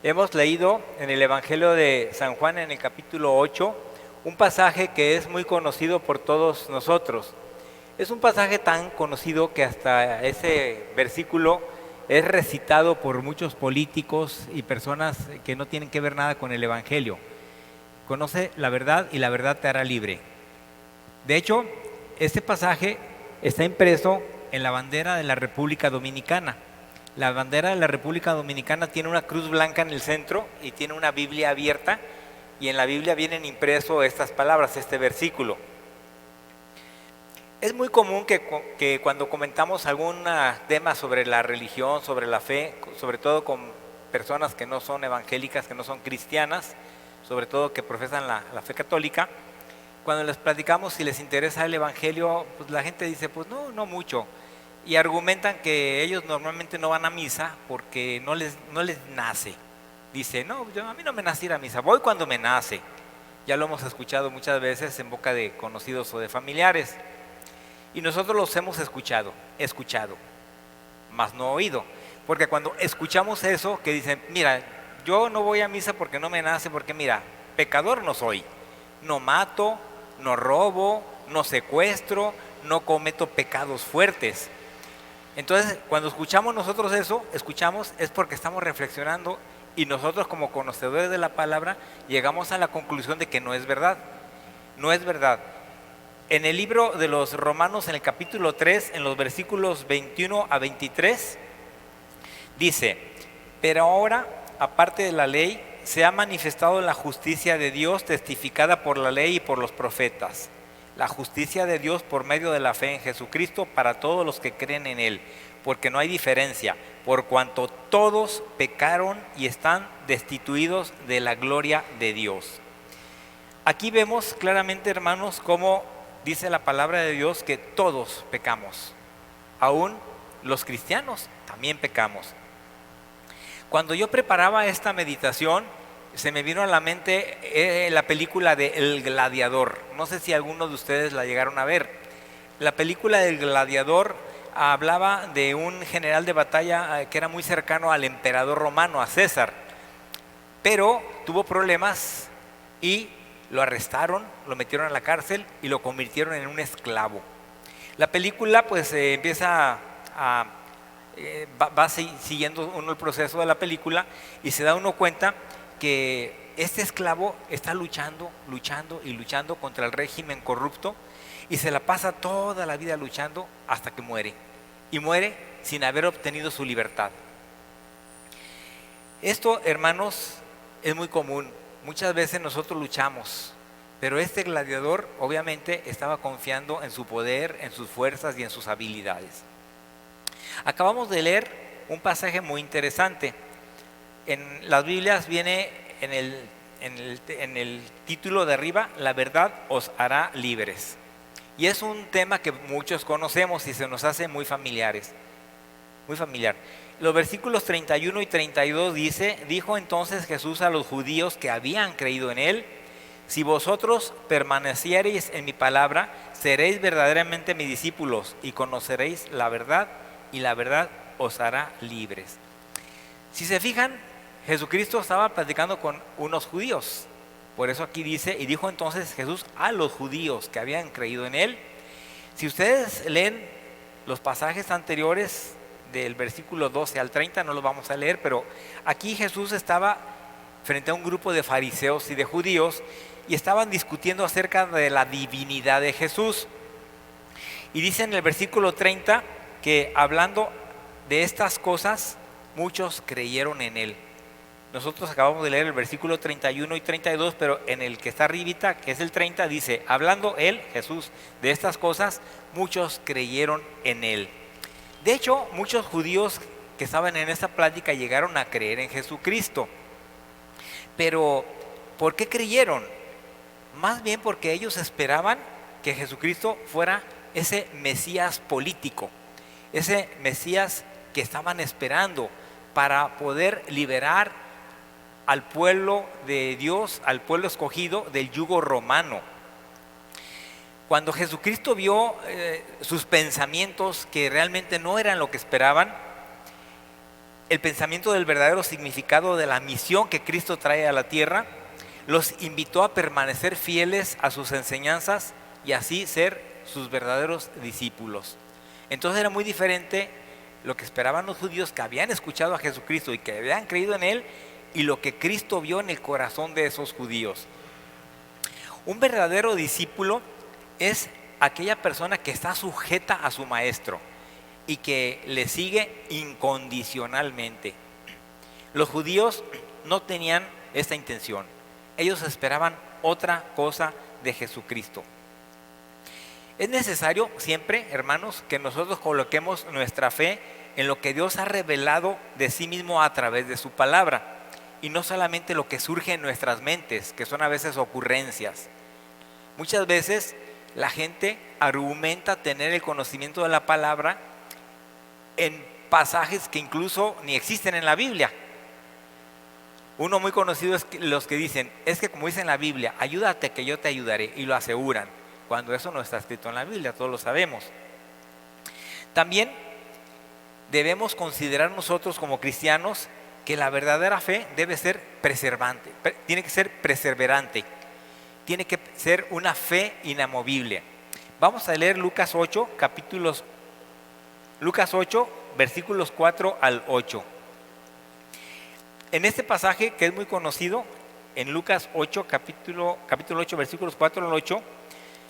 Hemos leído en el Evangelio de San Juan, en el capítulo 8, un pasaje que es muy conocido por todos nosotros. Es un pasaje tan conocido que hasta ese versículo es recitado por muchos políticos y personas que no tienen que ver nada con el Evangelio. Conoce la verdad y la verdad te hará libre. De hecho, este pasaje está impreso en la bandera de la República Dominicana. La bandera de la República Dominicana tiene una cruz blanca en el centro y tiene una Biblia abierta, y en la Biblia vienen impresos estas palabras, este versículo. Es muy común que cuando comentamos algún tema sobre la religión, sobre la fe, sobre todo con personas que no son evangélicas, que no son cristianas, sobre todo que profesan la fe católica, cuando les platicamos si les interesa el evangelio, pues la gente dice, pues no mucho. Y argumentan que ellos normalmente no van a misa porque no les nace. Dice, no, a mí no me nace ir a misa, voy cuando me nace. Ya lo hemos escuchado muchas veces en boca de conocidos o de familiares. Y nosotros los hemos escuchado, mas no oído. Porque cuando escuchamos eso, que dicen, mira, yo no voy a misa porque no me nace, porque mira, pecador no soy. No mato, no robo, no secuestro, no cometo pecados fuertes. Entonces, cuando escuchamos nosotros eso, es porque estamos reflexionando y nosotros como conocedores de la palabra llegamos a la conclusión de que no es verdad. No es verdad. En el libro de los Romanos, en el capítulo 3, en los versículos 21 a 23, dice, pero ahora, aparte de la ley, se ha manifestado la justicia de Dios testificada por la ley y por los profetas. La justicia de Dios por medio de la fe en Jesucristo para todos los que creen en Él, porque no hay diferencia, por cuanto todos pecaron y están destituidos de la gloria de Dios. Aquí vemos claramente, hermanos, cómo dice la palabra de Dios que todos pecamos, aún los cristianos también pecamos. Cuando yo preparaba esta meditación, se me vino a la mente la película de El Gladiador. No sé si algunos de ustedes la llegaron a ver. La película del Gladiador hablaba de un general de batalla que era muy cercano al emperador romano, a César, pero tuvo problemas y lo arrestaron, lo metieron a la cárcel y lo convirtieron en un esclavo. La película pues va siguiendo uno el proceso de la película y se da uno cuenta que este esclavo está luchando contra el régimen corrupto y se la pasa toda la vida luchando hasta que muere. Y muere sin haber obtenido su libertad. Esto, hermanos, es muy común. Muchas veces nosotros luchamos, pero este gladiador obviamente estaba confiando en su poder, en sus fuerzas y en sus habilidades. Acabamos de leer un pasaje muy interesante. En las Biblias viene en el título de arriba, la verdad os hará libres. Y es un tema que muchos conocemos y se nos hace muy familiar. Los versículos 31 y 32 dice, dijo entonces Jesús a los judíos que habían creído en él, si vosotros permaneciereis en mi palabra, seréis verdaderamente mis discípulos y conoceréis la verdad y la verdad os hará libres. Si se fijan, Jesucristo estaba platicando con unos judíos. Por eso aquí dice, y dijo entonces Jesús a los judíos que habían creído en él. Si ustedes leen los pasajes anteriores del versículo 12 al 30, no los vamos a leer, pero aquí Jesús estaba frente a un grupo de fariseos y de judíos y estaban discutiendo acerca de la divinidad de Jesús. Y dice en el versículo 30 que hablando de estas cosas, muchos creyeron en él. Nosotros acabamos de leer el versículo 31 y 32, pero en el que está arribita, que es el 30, dice, hablando él, Jesús, de estas cosas, muchos creyeron en él. De hecho, muchos judíos que estaban en esta plática llegaron a creer en Jesucristo. Pero, ¿por qué creyeron? Más bien porque ellos esperaban que Jesucristo fuera ese Mesías político, ese Mesías que estaban esperando para poder liberar al pueblo de Dios, al pueblo escogido del yugo romano. Cuando Jesucristo vio sus pensamientos que realmente no eran lo que esperaban, el pensamiento del verdadero significado de la misión que Cristo trae a la tierra, los invitó a permanecer fieles a sus enseñanzas y así ser sus verdaderos discípulos. Entonces era muy diferente lo que esperaban los judíos que habían escuchado a Jesucristo y que habían creído en Él, y lo que Cristo vio en el corazón de esos judíos. Un verdadero discípulo es aquella persona que está sujeta a su maestro y que le sigue incondicionalmente. Los judíos no tenían esta intención. Ellos esperaban otra cosa de Jesucristo. Es necesario siempre, hermanos, que nosotros coloquemos nuestra fe en lo que Dios ha revelado de sí mismo a través de su palabra, y no solamente lo que surge en nuestras mentes, que son a veces ocurrencias. Muchas veces la gente argumenta tener el conocimiento de la palabra en pasajes que incluso ni existen en la Biblia. Uno muy conocido es los que dicen, es que como dice en la Biblia, ayúdate que yo te ayudaré, y lo aseguran, cuando eso no está escrito en la Biblia, todos lo sabemos. También debemos considerar nosotros como cristianos que la verdadera fe debe ser preservante, tiene que ser perseverante, tiene que ser una fe inamovible. Vamos a leer Lucas 8, versículos 4 al 8. En este pasaje, que es muy conocido, en Lucas 8, capítulo 8, versículos 4 al 8,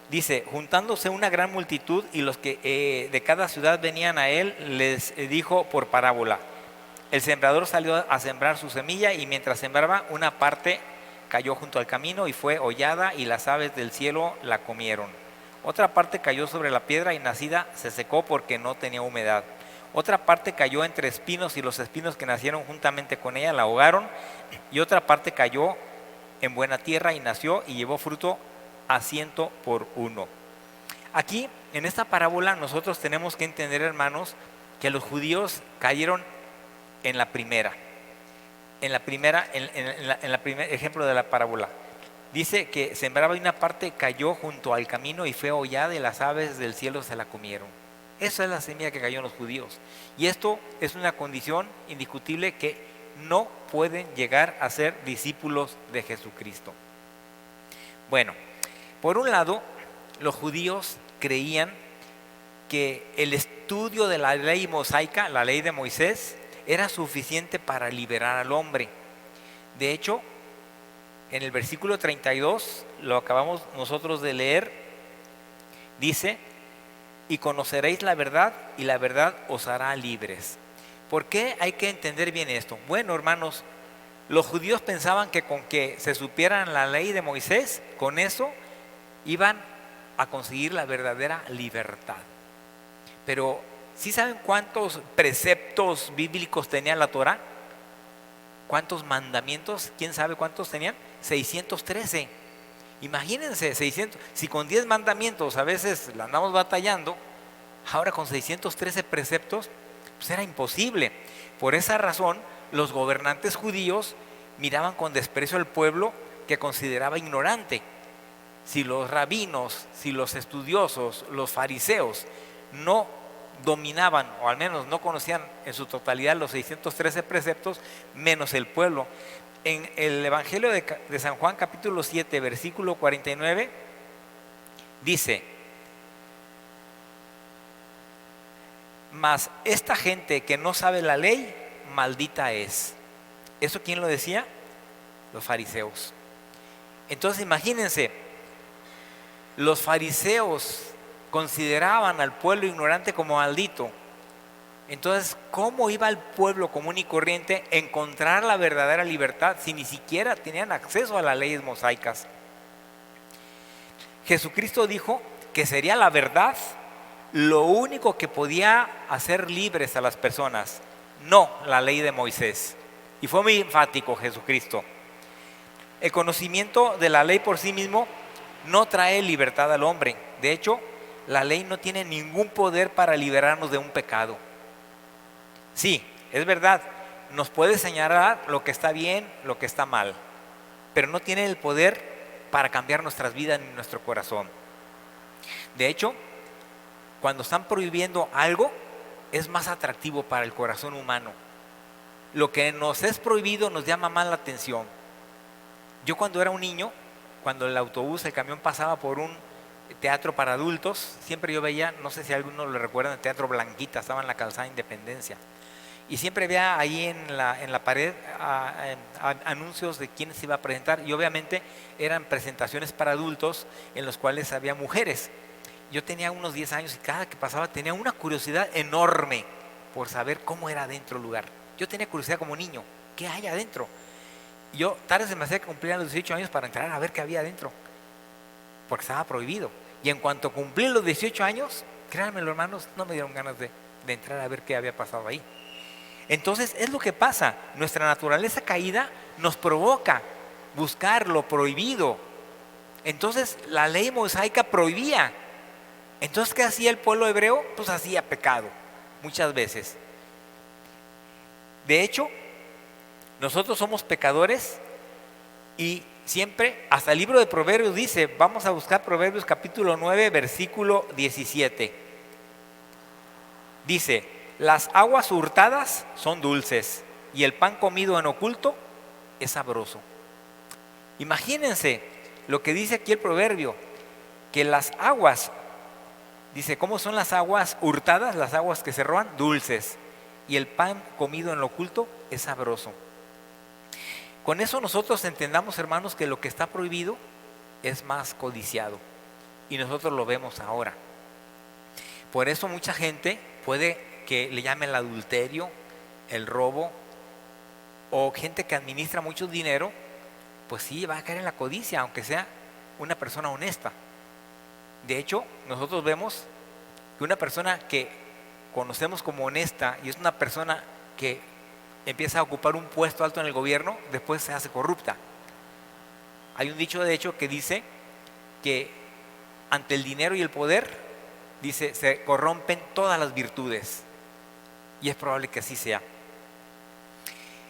dice: juntándose una gran multitud y los que de cada ciudad venían a él, les dijo por parábola: el sembrador salió a sembrar su semilla, y mientras sembraba, una parte cayó junto al camino y fue hollada, y las aves del cielo la comieron. Otra parte cayó sobre la piedra y nacida se secó porque no tenía humedad. Otra parte cayó entre espinos, y los espinos que nacieron juntamente con ella la ahogaron. Y otra parte cayó en buena tierra y nació y llevó fruto a 100 por 1. Aquí, en esta parábola, nosotros tenemos que entender, hermanos, que los judíos cayeron en el primer ejemplo de la parábola. Dice que sembraba y una parte cayó junto al camino y fue hollada, y las aves del cielo se la comieron. Esa es la semilla que cayó en los judíos. Y esto es una condición indiscutible, que no pueden llegar a ser discípulos de Jesucristo. Bueno, por un lado, los judíos creían que el estudio de la ley mosaica, la ley de Moisés, era suficiente para liberar al hombre. De hecho, en el versículo 32, lo acabamos nosotros de leer, dice: y conoceréis la verdad, y la verdad os hará libres. ¿Por qué hay que entender bien esto? Bueno, hermanos, los judíos pensaban que con que se supieran la ley de Moisés, con eso iban a conseguir la verdadera libertad. Pero ¿sí saben cuántos preceptos bíblicos tenía la Torá? ¿Cuántos mandamientos? ¿Quién sabe cuántos tenían? 613. Imagínense, 600. Si con 10 mandamientos a veces la andamos batallando, ahora con 613 preceptos, pues era imposible. Por esa razón, los gobernantes judíos miraban con desprecio al pueblo que consideraba ignorante. Si los rabinos, si los estudiosos, los fariseos no dominaban, o al menos no conocían en su totalidad los 613 preceptos, menos el pueblo. En el Evangelio de San Juan, capítulo 7, versículo 49, dice: mas esta gente que no sabe la ley, maldita es. ¿Eso quién lo decía? Los fariseos. Entonces imagínense, los fariseos consideraban al pueblo ignorante como maldito. Entonces, ¿cómo iba el pueblo común y corriente a encontrar la verdadera libertad si ni siquiera tenían acceso a las leyes mosaicas? Jesucristo dijo que sería la verdad lo único que podía hacer libres a las personas, no la ley de Moisés. Y fue muy enfático Jesucristo. El conocimiento de la ley por sí mismo no trae libertad al hombre. De hecho, la ley no tiene ningún poder para liberarnos de un pecado. Sí, es verdad, nos puede señalar lo que está bien, lo que está mal, pero no tiene el poder para cambiar nuestras vidas ni nuestro corazón. De hecho, cuando están prohibiendo algo, es más atractivo para el corazón humano. lo que nos es prohibido nos llama más la atención. Yo cuando era un niño, cuando el autobús, el camión pasaba por un teatro para adultos, siempre yo veía, no sé si alguno lo recuerda, el Teatro Blanquita, estaba en la calzada Independencia. Y siempre veía ahí en la pared anuncios de quién se iba a presentar. Y obviamente eran presentaciones para adultos en los cuales había mujeres. Yo tenía unos 10 años y cada que pasaba tenía una curiosidad enorme por saber cómo era adentro el lugar. Yo tenía curiosidad como niño, ¿qué hay adentro? Yo tarde se me hacía que cumplían los 18 años para entrar a ver qué había adentro, porque estaba prohibido. Y en cuanto cumplí los 18 años, créanme los hermanos, no me dieron ganas de entrar a ver qué había pasado ahí. Entonces es lo que pasa, nuestra naturaleza caída nos provoca buscar lo prohibido. Entonces la ley mosaica prohibía. Entonces, ¿qué hacía el pueblo hebreo? Pues hacía pecado, muchas veces. De hecho, nosotros somos pecadores y siempre, hasta el libro de Proverbios dice, vamos a buscar Proverbios capítulo 9, versículo 17. Dice, las aguas hurtadas son dulces y el pan comido en oculto es sabroso. Imagínense lo que dice aquí el proverbio, que las aguas, dice, ¿cómo son las aguas hurtadas? Las aguas que se roban, dulces, y el pan comido en lo oculto es sabroso. Con eso nosotros entendamos, hermanos, que lo que está prohibido es más codiciado, y nosotros lo vemos ahora. Por eso mucha gente puede que le llame el adulterio, el robo, o gente que administra mucho dinero, pues sí, va a caer en la codicia, aunque sea una persona honesta. De hecho, nosotros vemos que una persona que conocemos como honesta y es una persona que empieza a ocupar un puesto alto en el gobierno, después se hace corrupta. Hay un dicho de hecho que dice que ante el dinero y el poder, dice, se corrompen todas las virtudes. Y es probable que así sea.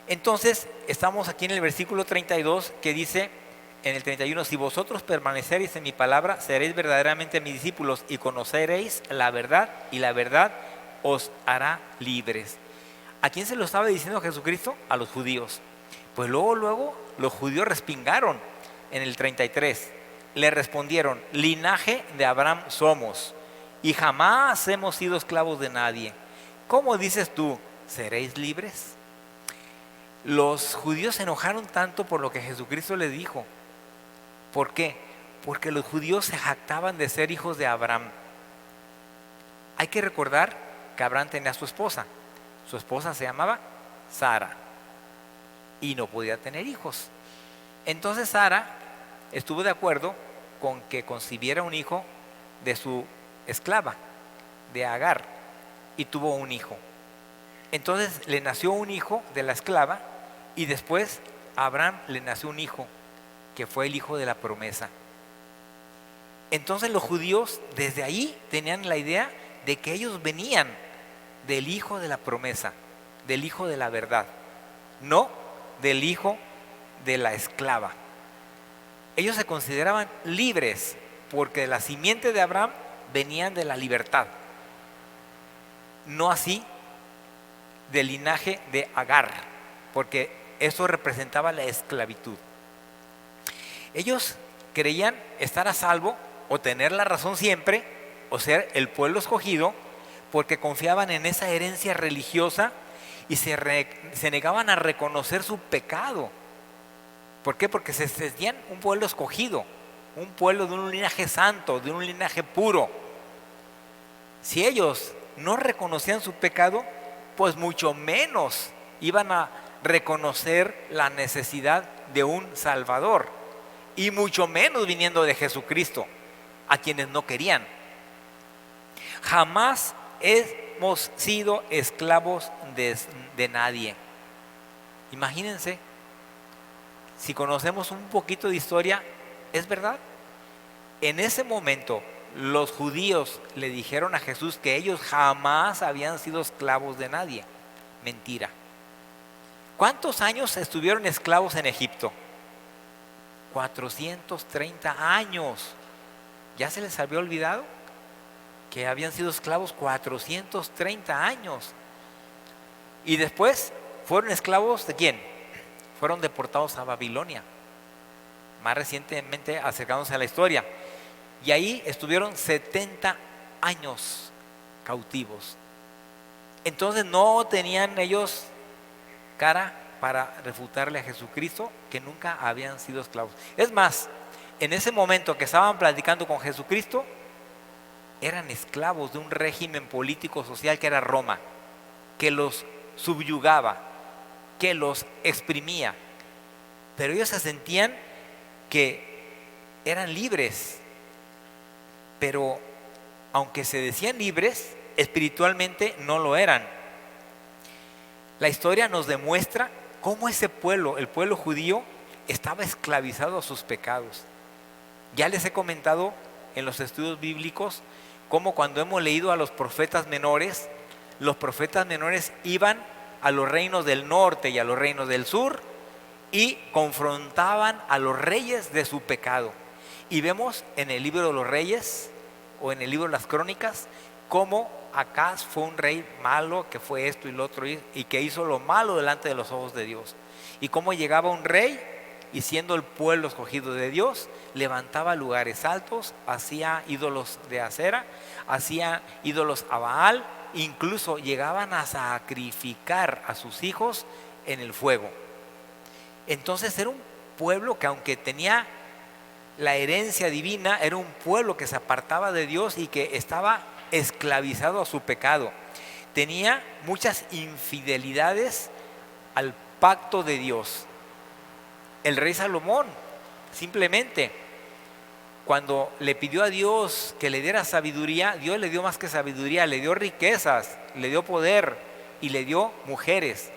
Entonces, estamos aquí en el versículo 32 que dice en el 31, si vosotros permaneceréis en mi palabra, seréis verdaderamente mis discípulos y conoceréis la verdad y la verdad os hará libres. ¿A quién se lo estaba diciendo Jesucristo? A los judíos. Pues luego los judíos respingaron en el 33. Le respondieron, linaje de Abraham somos y jamás hemos sido esclavos de nadie. ¿Cómo dices tú, seréis libres? Los judíos se enojaron tanto por lo que Jesucristo les dijo. ¿Por qué? Porque los judíos se jactaban de ser hijos de Abraham. Hay que recordar que Abraham tenía a su esposa. Su esposa se llamaba Sara y no podía tener hijos. Entonces Sara estuvo de acuerdo con que concibiera un hijo de su esclava, de Agar, y tuvo un hijo. Entonces le nació un hijo de la esclava y después a Abraham le nació un hijo que fue el hijo de la promesa. Entonces los judíos desde ahí tenían la idea de que ellos venían del hijo de la promesa, del hijo de la verdad, no del hijo de la esclava. Ellos se consideraban libres porque de la simiente de Abraham venían de la libertad, no así del linaje de Agar, porque eso representaba la esclavitud. Ellos creían estar a salvo o tener la razón siempre, o ser el pueblo escogido, porque confiaban en esa herencia religiosa y se negaban a reconocer su pecado. ¿Por qué? Porque se sentían un pueblo escogido, un pueblo de un linaje santo, de un linaje puro. Si ellos no reconocían su pecado, pues mucho menos iban a reconocer la necesidad de un Salvador, y mucho menos viniendo de Jesucristo, a quienes no querían. Jamás hemos sido esclavos de nadie. Imagínense, si conocemos un poquito de historia, es verdad. En ese momento los judíos le dijeron a Jesús que ellos jamás habían sido esclavos de nadie. Mentira. ¿Cuántos años estuvieron esclavos en Egipto? 430 años. ¿Ya se les había olvidado que habían sido esclavos 430 años? Y después ¿Fueron esclavos de quién? Fueron deportados a Babilonia, más recientemente acercándose a la historia. Y ahí estuvieron 70 años cautivos. Entonces no tenían ellos cara para refutarle a Jesucristo, que nunca habían sido esclavos. Es más, en ese momento que estaban platicando con Jesucristo, eran esclavos de un régimen político social que era Roma, que los subyugaba, que los exprimía. Pero ellos se sentían que eran libres. Pero aunque se decían libres, espiritualmente no lo eran. La historia nos demuestra cómo ese pueblo, el pueblo judío, estaba esclavizado a sus pecados. Ya les he comentado en los estudios bíblicos cómo cuando hemos leído a los profetas menores iban a los reinos del norte y a los reinos del sur y confrontaban a los reyes de su pecado. Y vemos en el libro de los Reyes o en el libro de las Crónicas cómo Acaz fue un rey malo, que fue esto y lo otro, y que hizo lo malo delante de los ojos de Dios. Y cómo llegaba un rey y, siendo el pueblo escogido de Dios, levantaba lugares altos, hacía ídolos de acera, hacía ídolos a Baal, incluso llegaban a sacrificar a sus hijos en el fuego. Entonces era un pueblo que, aunque tenía la herencia divina, era un pueblo que se apartaba de Dios y que estaba esclavizado a su pecado. Tenía muchas infidelidades al pacto de Dios. El rey Salomón, simplemente, cuando le pidió a Dios que le diera sabiduría, Dios le dio más que sabiduría, le dio riquezas, le dio poder y le dio mujeres.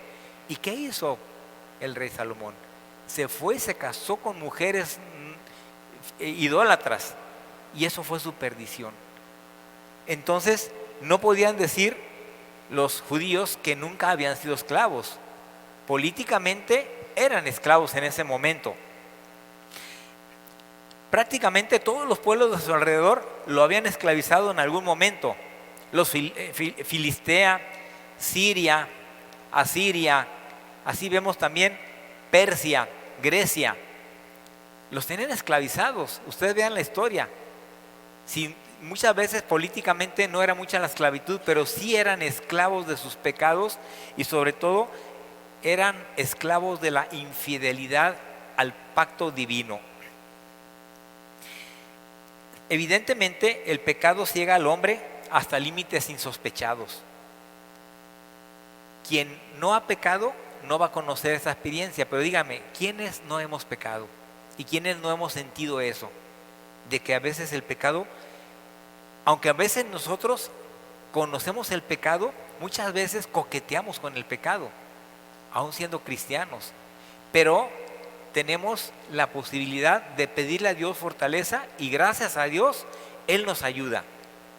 ¿Y qué hizo el rey Salomón? Se fue y se casó con mujeres idólatras, y eso fue su perdición. Entonces no podían decir los judíos que nunca habían sido esclavos. Políticamente eran esclavos en ese momento. Prácticamente todos los pueblos de su alrededor lo habían esclavizado en algún momento. Los Filistea, Siria, Asiria, así vemos también Persia, Grecia. Los tenían esclavizados. Ustedes vean la historia. Muchas veces políticamente no era mucha la esclavitud, pero sí eran esclavos de sus pecados y sobre todo eran esclavos de la infidelidad al pacto divino. Evidentemente el pecado ciega al hombre hasta límites insospechados. Quien no ha pecado no va a conocer esa experiencia, pero dígame, ¿quiénes no hemos pecado? ¿Y quiénes no hemos sentido eso? De que a veces el pecado, aunque a veces nosotros conocemos el pecado, muchas veces coqueteamos con el pecado, aún siendo cristianos. Pero tenemos la posibilidad de pedirle a Dios fortaleza y gracias a Dios Él nos ayuda.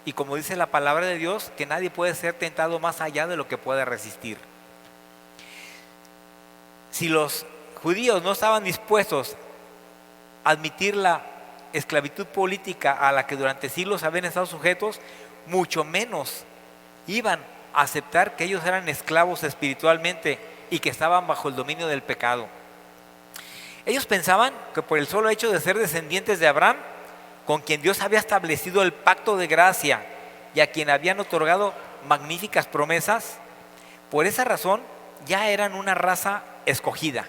Y como dice la palabra de Dios, que nadie puede ser tentado más allá de lo que puede resistir. Si los judíos no estaban dispuestos a admitir la esclavitud política a la que durante siglos habían estado sujetos, mucho menos iban a aceptar que ellos eran esclavos espiritualmente y que estaban bajo el dominio del pecado. Ellos pensaban que por el solo hecho de ser descendientes de Abraham, con quien Dios había establecido el pacto de gracia y a quien habían otorgado magníficas promesas, por esa razón ya eran una raza escogida,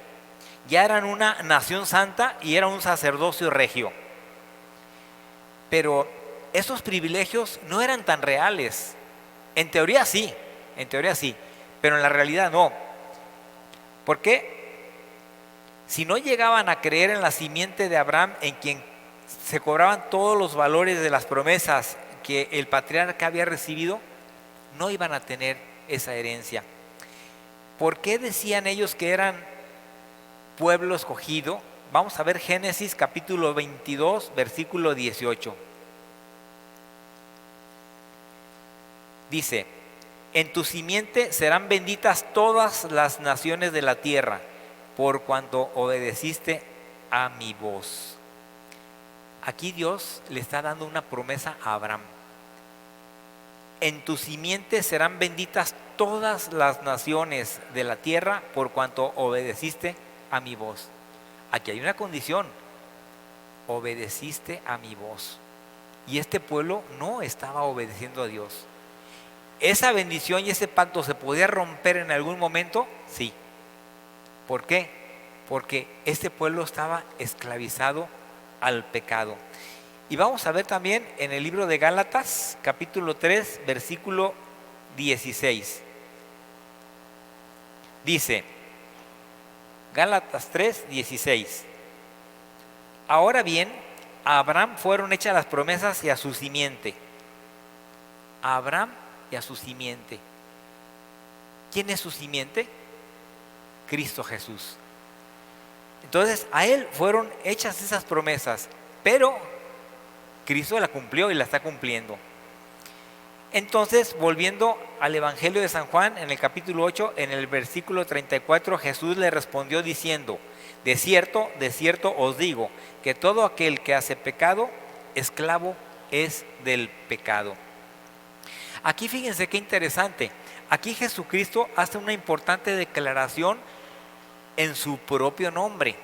ya eran una nación santa y era un sacerdocio regio. Pero esos privilegios no eran tan reales. En teoría sí, pero en la realidad no. ¿Por qué? Si no llegaban a creer en la simiente de Abraham, en quien se cobraban todos los valores de las promesas que el patriarca había recibido, no iban a tener esa herencia. ¿Por qué decían ellos que eran pueblo escogido? Vamos a ver Génesis capítulo 22, versículo 18. Dice: en tu simiente serán benditas todas las naciones de la tierra, por cuanto obedeciste a mi voz. Aquí Dios le está dando una promesa a Abraham. en tu simiente serán benditas todas las naciones de la tierra por cuanto obedeciste a mi voz. Aquí hay una condición: obedeciste a mi voz. Y este pueblo no estaba obedeciendo a Dios. ¿Esa bendición y ese pacto se podía romper en algún momento? Sí. ¿Por qué? Porque este pueblo estaba esclavizado al pecado. Y vamos a ver también en el libro de Gálatas, capítulo 3, versículo 16. Dice, Gálatas 3, 16. Ahora bien, a Abraham fueron hechas las promesas y a su simiente. A Abraham y a su simiente. ¿Quién es su simiente? Cristo Jesús. Entonces a él fueron hechas esas promesas, pero Cristo la cumplió y la está cumpliendo. Entonces, volviendo al Evangelio de San Juan, en el capítulo 8, en el versículo 34, Jesús le respondió diciendo, de cierto os digo, que todo aquel que hace pecado, esclavo es del pecado. Aquí fíjense qué interesante. Aquí Jesucristo hace una importante declaración en su propio nombre.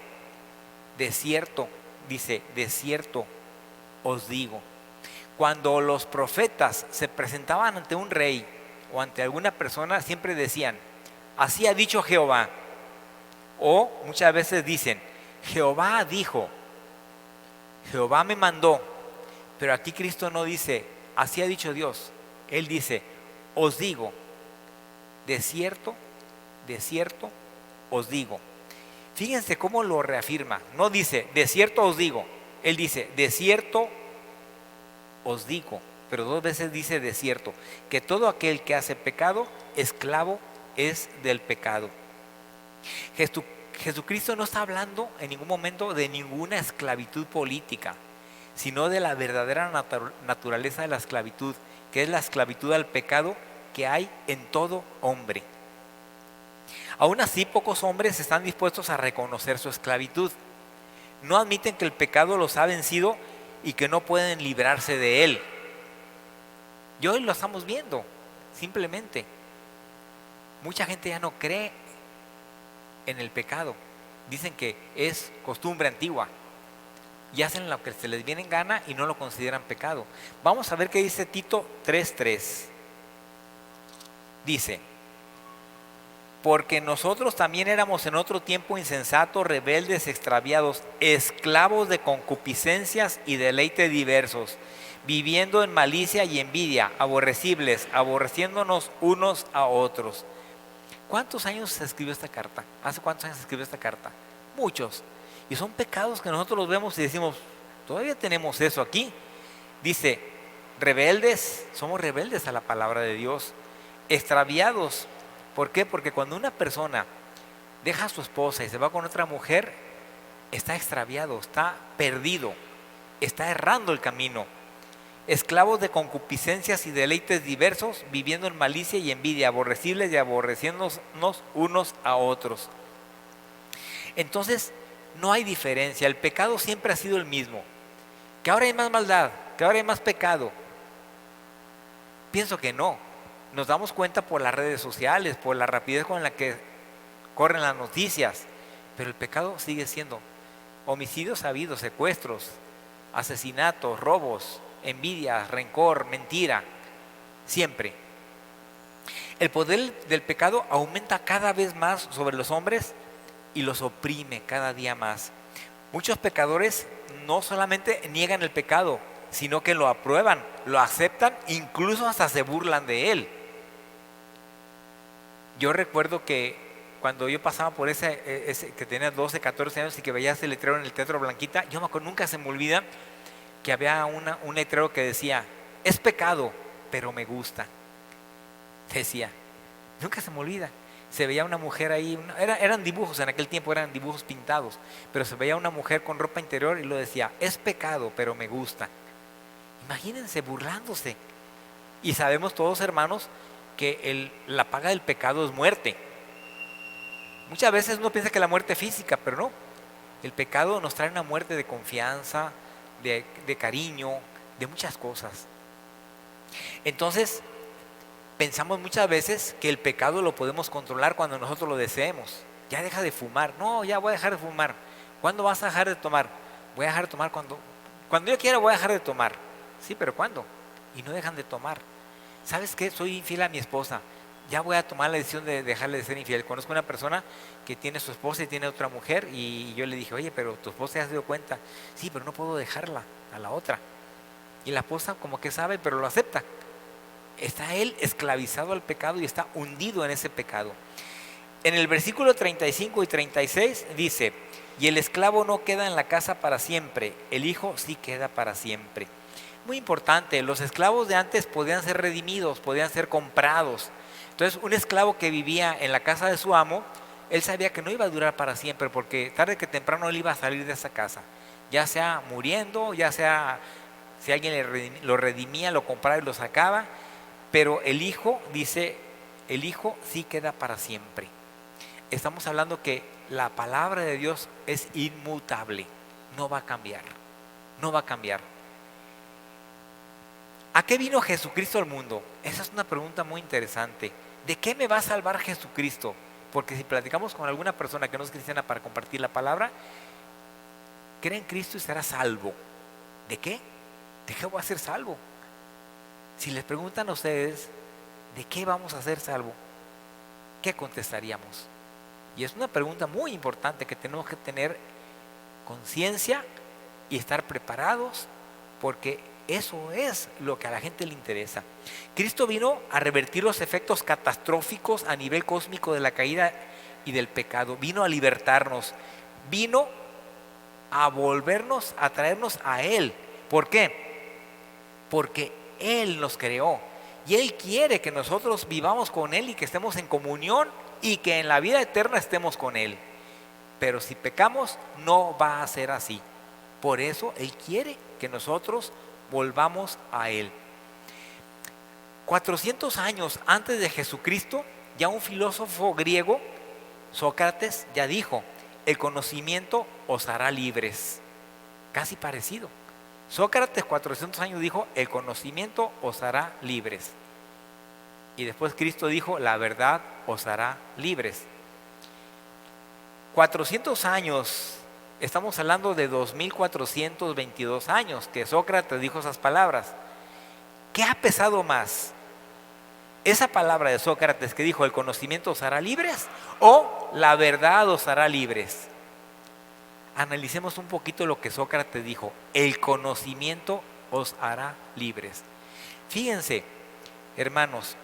De cierto, dice, de cierto os digo. Cuando los profetas se presentaban ante un rey o ante alguna persona, siempre decían, así ha dicho Jehová. O muchas veces dicen, Jehová dijo, Jehová me mandó. Pero aquí Cristo no dice, así ha dicho Dios. Él dice, os digo, de cierto os digo. Fíjense cómo lo reafirma. No dice, de cierto os digo. Él dice, de cierto os digo. Pero dos veces dice de cierto, que todo aquel que hace pecado, esclavo es del pecado. Jesucristo no está hablando en ningún momento de ninguna esclavitud política, sino de la verdadera naturaleza de la esclavitud, que es la esclavitud al pecado que hay en todo hombre. Aún así, pocos hombres están dispuestos a reconocer su esclavitud. No admiten que el pecado los ha vencido y que no pueden librarse de él. Y hoy lo estamos viendo, simplemente. Mucha gente ya no cree en el pecado. Dicen que es costumbre antigua. Y hacen lo que se les viene en gana y no lo consideran pecado. Vamos a ver qué dice Tito 3:3. Dice, porque nosotros también éramos en otro tiempo insensatos, rebeldes, extraviados, esclavos de concupiscencias y deleites diversos, viviendo en malicia y envidia, aborrecibles, aborreciéndonos unos a otros. ¿Cuántos años se escribió esta carta? ¿Hace cuántos años se escribió esta carta? Muchos. Y son pecados que nosotros los vemos y decimos, todavía tenemos eso aquí. Dice, rebeldes, somos rebeldes a la palabra de Dios, extraviados. ¿Por qué? Porque cuando una persona deja a su esposa y se va con otra mujer, está extraviado, está perdido, está errando el camino. Esclavos de concupiscencias y deleites diversos, viviendo en malicia y envidia, aborrecibles y aborreciéndonos unos a otros. Entonces, no hay diferencia, el pecado siempre ha sido el mismo. Que ahora hay más maldad, que ahora hay más pecado. Pienso que no. Nos damos cuenta por las redes sociales, por la rapidez con la que corren las noticias, pero el pecado sigue siendo homicidios habidos, secuestros, asesinatos, robos, envidia, rencor, mentira, siempre. El poder del pecado aumenta cada vez más sobre los hombres y los oprime cada día más. Muchos pecadores no solamente niegan el pecado, sino que lo aprueban, lo aceptan, incluso hasta se burlan de él. Yo recuerdo que cuando yo pasaba por ese que tenía 12, 14 años y que veía ese letrero en el Teatro Blanquita, yo me acuerdo, nunca se me olvida que había un letrero que decía, es pecado, pero me gusta. Decía, nunca se me olvida. Se veía una mujer ahí, eran dibujos, en aquel tiempo eran dibujos pintados, pero se veía una mujer con ropa interior y lo decía, es pecado, pero me gusta. Imagínense burlándose. Y sabemos todos, hermanos, que la paga del pecado es muerte. Muchas veces uno piensa que la muerte física, pero no. El pecado nos trae una muerte de confianza, de cariño, de muchas cosas. Entonces, Pensamos muchas veces que el pecado lo podemos controlar cuando nosotros lo deseemos. Ya deja de fumar. No, ya voy a dejar de fumar. ¿Cuándo vas a dejar de tomar? Voy a dejar de tomar cuando yo quiera, voy a dejar de tomar. Sí, pero ¿cuándo? Y no dejan de tomar. ¿Sabes qué? Soy infiel a mi esposa. Ya voy a tomar la decisión de dejarle de ser infiel. Conozco una persona que tiene su esposa y tiene otra mujer, y yo le dije, oye, pero tu esposa ya se dio cuenta. Sí, pero no puedo dejarla a la otra. Y la esposa como que sabe, pero lo acepta. Está él esclavizado al pecado y está hundido en ese pecado. En el versículo 35 y 36 dice, y el esclavo no queda en la casa para siempre, el hijo sí queda para siempre. Muy importante, los esclavos de antes podían ser redimidos, podían ser comprados. Entonces, un esclavo que vivía en la casa de su amo, él sabía que no iba a durar para siempre, porque tarde que temprano él iba a salir de esa casa, ya sea muriendo, ya sea si alguien lo redimía, lo compraba y lo sacaba. Pero el hijo, dice, el hijo sí queda para siempre. Estamos hablando que la palabra de Dios es inmutable, no va a cambiar, no va a cambiar. ¿A qué vino Jesucristo al mundo? Esa es una pregunta muy interesante. ¿De qué me va a salvar Jesucristo? Porque si platicamos con alguna persona que no es cristiana para compartir la palabra, cree en Cristo y será salvo. ¿De qué? ¿De qué voy a ser salvo? Si les preguntan a ustedes, ¿de qué vamos a ser salvo? ¿Qué contestaríamos? Y es una pregunta muy importante que tenemos que tener conciencia y estar preparados, porque eso es lo que a la gente le interesa. Cristo vino a revertir los efectos catastróficos a nivel cósmico de la caída y del pecado. Vino a libertarnos, vino a volvernos, a traernos a Él. ¿Por qué? Porque Él nos creó y Él quiere que nosotros vivamos con Él y que estemos en comunión y que en la vida eterna estemos con Él. Pero si pecamos, no va a ser así. Por eso Él quiere que nosotros volvamos a Él. 400 años antes de Jesucristo, ya un filósofo griego, Sócrates, ya dijo, el conocimiento os hará libres. Casi parecido. Sócrates 400 años dijo, el conocimiento os hará libres. Y después Cristo dijo, la verdad os hará libres. 400 años, estamos hablando de 2422 años que Sócrates dijo esas palabras. ¿Qué ha pesado más? ¿Esa palabra de Sócrates que dijo, el conocimiento os hará libres? ¿O la verdad os hará libres? Analicemos un poquito lo que Sócrates dijo, el conocimiento os hará libres. Fíjense, hermanos,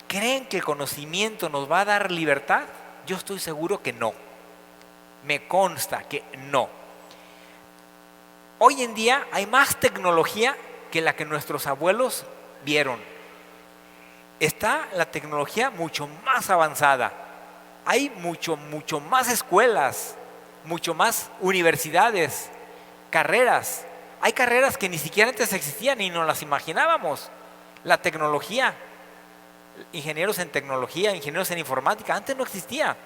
¿creen que el conocimiento nos va a dar libertad? Yo estoy seguro que no. Me consta que no. Hoy en día hay más tecnología que la que nuestros abuelos vieron. Está la tecnología mucho más avanzada. Hay mucho más escuelas, mucho más universidades, carreras. Hay carreras que ni siquiera antes existían y no las imaginábamos. La tecnología, ingenieros en tecnología, ingenieros en informática, antes no existía.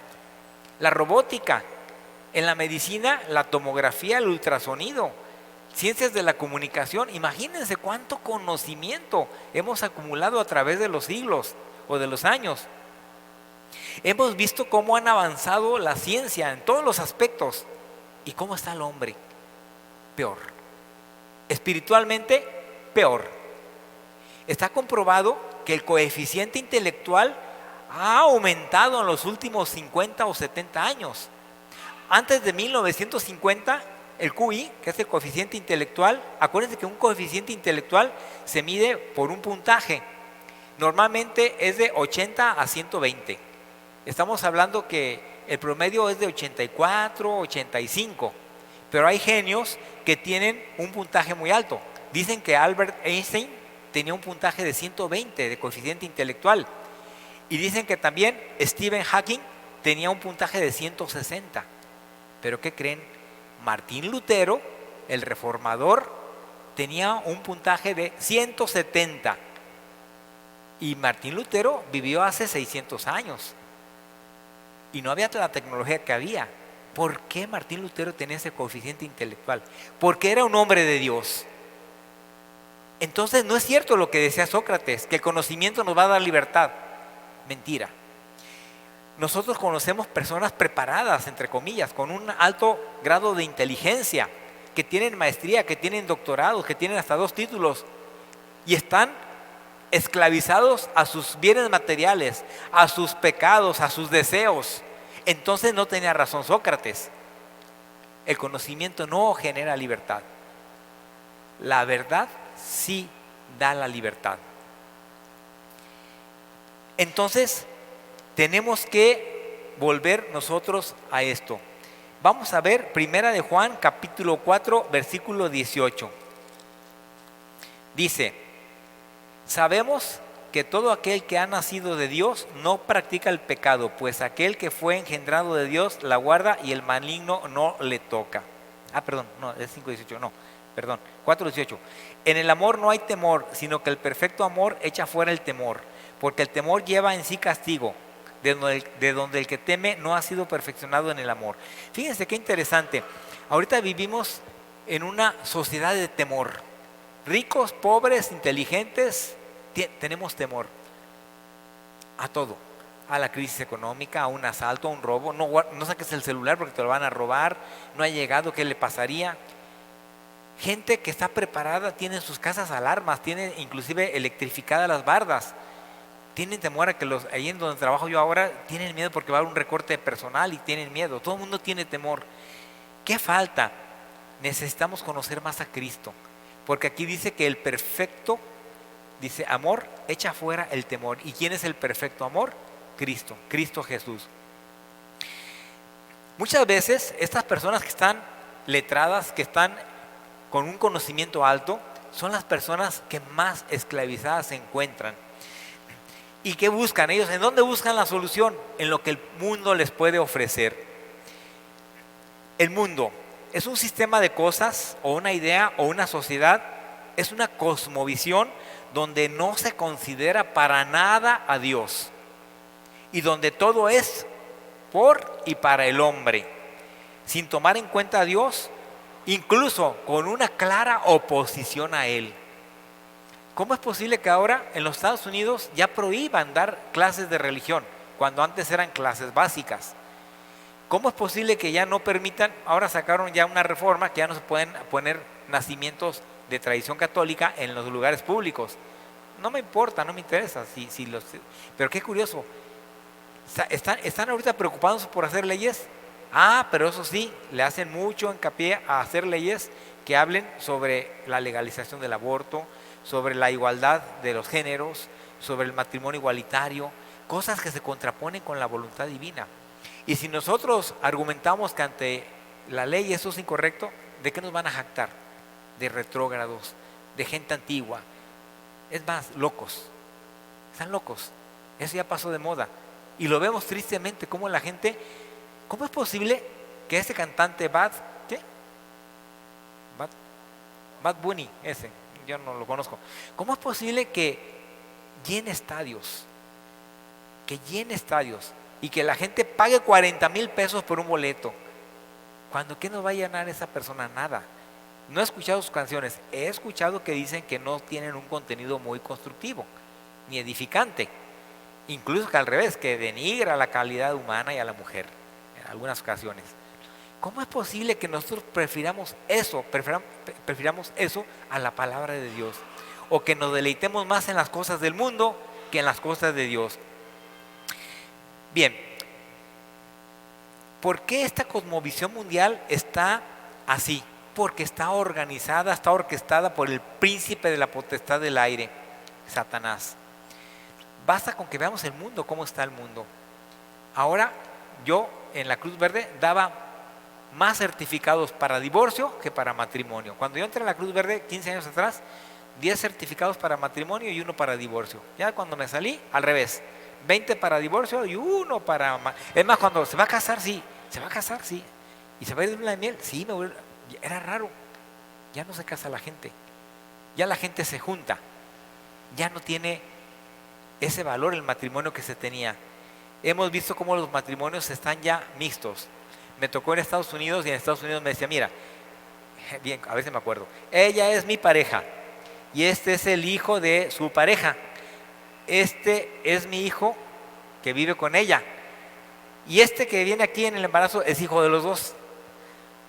La robótica, en la medicina, la tomografía, el ultrasonido, ciencias de la comunicación. Imagínense cuánto conocimiento hemos acumulado a través de los siglos o de los años. Hemos visto cómo han avanzado la ciencia en todos los aspectos. ¿Y cómo está el hombre? Peor. Espiritualmente, peor. Está comprobado que el coeficiente intelectual ha aumentado en los últimos 50 o 70 años. Antes de 1950, el QI, que es el coeficiente intelectual, acuérdense que un coeficiente intelectual se mide por un puntaje. Normalmente es de 80 a 120. Estamos hablando que el promedio es de 84, 85, pero hay genios que tienen un puntaje muy alto. Dicen que Albert Einstein tenía un puntaje de 120 de coeficiente intelectual, y dicen que también Stephen Hawking tenía un puntaje de 160. Pero ¿qué creen? Martín Lutero, el reformador, tenía un puntaje de 170, y Martín Lutero vivió hace 600 años. Y no había la tecnología que había. ¿Por qué Martín Lutero tenía ese coeficiente intelectual? Porque era un hombre de Dios. Entonces no es cierto lo que decía Sócrates, que el conocimiento nos va a dar libertad. Mentira. Nosotros conocemos personas preparadas, entre comillas, con un alto grado de inteligencia, que tienen maestría, que tienen doctorados, que tienen hasta 2 títulos y están esclavizados a sus bienes materiales, a sus pecados, a sus deseos. Entonces no tenía razón Sócrates. El conocimiento no genera libertad. La verdad sí da la libertad. Entonces tenemos que volver nosotros a esto. Vamos a ver Primera de Juan capítulo 4 versículo 18. Dice: sabemos que todo aquel que ha nacido de Dios no practica el pecado, pues aquel que fue engendrado de Dios la guarda y el maligno no le toca. Perdón, no, es 5:18, no, perdón, 4:18. En el amor no hay temor, sino que el perfecto amor echa fuera el temor, porque el temor lleva en sí castigo, de donde el que teme no ha sido perfeccionado en el amor. Fíjense qué interesante. Ahorita vivimos en una sociedad de temor. Ricos, pobres, inteligentes, tenemos temor a todo, a la crisis económica, a un asalto, a un robo. No saques el celular porque te lo van a robar. No ha llegado, ¿qué le pasaría? Gente que está preparada tiene en sus casas alarmas, tiene inclusive electrificadas las bardas. Tienen temor a que ahí en donde trabajo yo ahora, tienen miedo porque va a haber un recorte de personal y tienen miedo. Todo el mundo tiene temor. ¿Qué falta? Necesitamos conocer más a Cristo, porque aquí dice que el perfecto, dice, amor echa fuera el temor. ¿Y quién es el perfecto amor? Cristo, Cristo Jesús. Muchas veces estas personas que están letradas, que están con un conocimiento alto, son las personas que más esclavizadas se encuentran. ¿Y qué buscan ellos? ¿En dónde buscan la solución? En lo que el mundo les puede ofrecer. El mundo es un sistema de cosas, o una idea, o una sociedad. Es una cosmovisión donde no se considera para nada a Dios, y donde todo es por y para el hombre, sin tomar en cuenta a Dios, incluso con una clara oposición a Él. ¿Cómo es posible que ahora en los Estados Unidos ya prohíban dar clases de religión, cuando antes eran clases básicas? ¿Cómo es posible que ya no permitan? Ahora sacaron ya una reforma que ya no se pueden poner nacimientos de tradición católica en los lugares públicos. No me importa, no me interesa. Pero qué curioso. ¿Están ahorita preocupados por hacer leyes? Pero eso sí, le hacen mucho hincapié a hacer leyes que hablen sobre la legalización del aborto, sobre la igualdad de los géneros, sobre el matrimonio igualitario, cosas que se contraponen con la voluntad divina. Y si nosotros argumentamos que ante la ley eso es incorrecto, ¿de qué nos van a jactar? De retrógrados, de gente antigua. Es más, locos. Están locos. Eso ya pasó de moda. Y lo vemos tristemente, como la gente... ¿Cómo es posible que ese cantante Bad Bunny, yo no lo conozco? ¿Cómo es posible que llene estadios? Y que la gente pague 40,000 pesos por un boleto. ¿Cuándo qué nos va a llenar esa persona? Nada. No he escuchado sus canciones. He escuchado que dicen que no tienen un contenido muy constructivo ni edificante. Incluso que al revés, que denigra la calidad humana y a la mujer en algunas ocasiones. ¿Cómo es posible que nosotros prefiramos eso a la palabra de Dios? O que nos deleitemos más en las cosas del mundo que en las cosas de Dios. Bien, ¿por qué esta cosmovisión mundial está así? Porque está organizada, está orquestada por el príncipe de la potestad del aire, Satanás. Basta con que veamos el mundo, cómo está el mundo. Ahora yo en la Cruz Verde daba más certificados para divorcio que para matrimonio. Cuando yo entré en la Cruz Verde 15 años atrás, 10 certificados para matrimonio y 1 para divorcio. Ya cuando me salí, al revés, 20 para divorcio y 1 para... Es más, cuando se va a casar, sí. Y se va a ir de luna de miel, sí. Era raro. Ya no se casa la gente. Ya la gente se junta. Ya no tiene ese valor el matrimonio que se tenía. Hemos visto cómo los matrimonios están ya mixtos. Me tocó en Estados Unidos y en Estados Unidos me decía, mira, bien, a veces me acuerdo, ella es mi pareja y este es el hijo de su pareja. Este es mi hijo que vive con ella. Y este que viene aquí en el embarazo es hijo de los dos.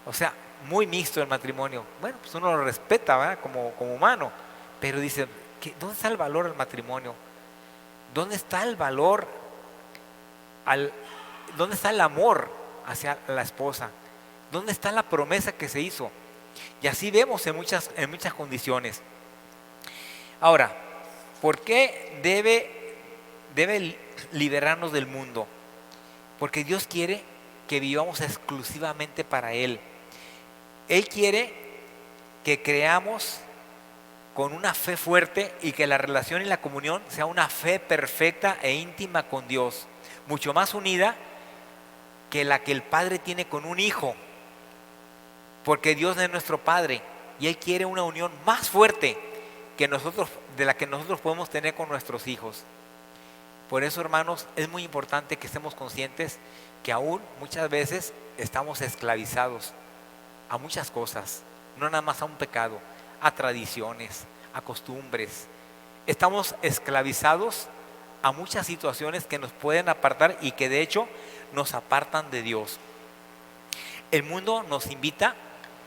O sea, muy mixto el matrimonio. Bueno, pues uno lo respeta, ¿verdad? Como humano. Pero dice, ¿dónde está el valor al matrimonio? ¿Dónde está el valor dónde está el amor hacia la esposa? ¿Dónde está la promesa que se hizo? Y así vemos en muchas condiciones. Ahora, ¿por qué debe liberarnos del mundo? Porque Dios quiere que vivamos exclusivamente para Él. Él quiere que creamos con una fe fuerte y que la relación y la comunión sea una fe perfecta e íntima con Dios, mucho más unida que la que el Padre tiene con un hijo, porque Dios es nuestro Padre y Él quiere una unión más fuerte de la que nosotros podemos tener con nuestros hijos. Por eso, hermanos, es muy importante que estemos conscientes que aún muchas veces estamos esclavizados a muchas cosas, no nada más a un pecado, a tradiciones, a costumbres. Estamos esclavizados a muchas situaciones que nos pueden apartar y que de hecho nos apartan de Dios. El mundo nos invita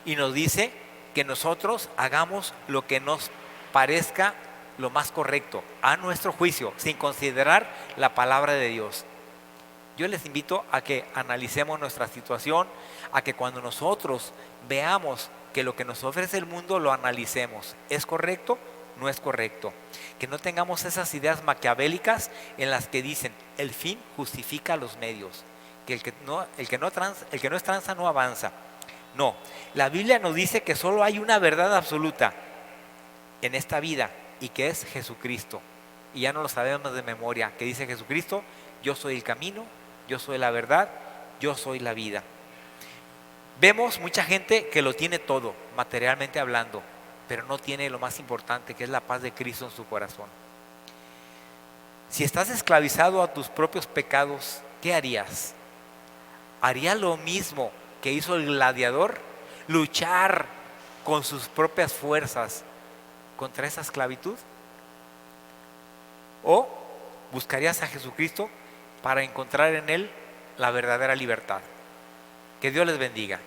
y nos dice que nosotros hagamos lo que nos parezca lo más correcto, a nuestro juicio, sin considerar la palabra de Dios. Yo les invito a que analicemos nuestra situación, a que cuando nosotros veamos que lo que nos ofrece el mundo lo analicemos. ¿Es correcto? ¿No es correcto? Que no tengamos esas ideas maquiavélicas en las que dicen el fin justifica los medios, que el que no es tranza no avanza. No, la Biblia nos dice que solo hay una verdad absoluta en esta vida y que es Jesucristo. Y ya no lo sabemos de memoria, que dice Jesucristo: yo soy el camino, yo soy la verdad, yo soy la vida. Vemos mucha gente que lo tiene todo, materialmente hablando, pero no tiene lo más importante, que es la paz de Cristo en su corazón. Si estás esclavizado a tus propios pecados, ¿qué harías? ¿Harías lo mismo que hizo el gladiador? ¿Luchar con sus propias fuerzas contra esa esclavitud? ¿O buscarías a Jesucristo para encontrar en Él la verdadera libertad? Que Dios les bendiga.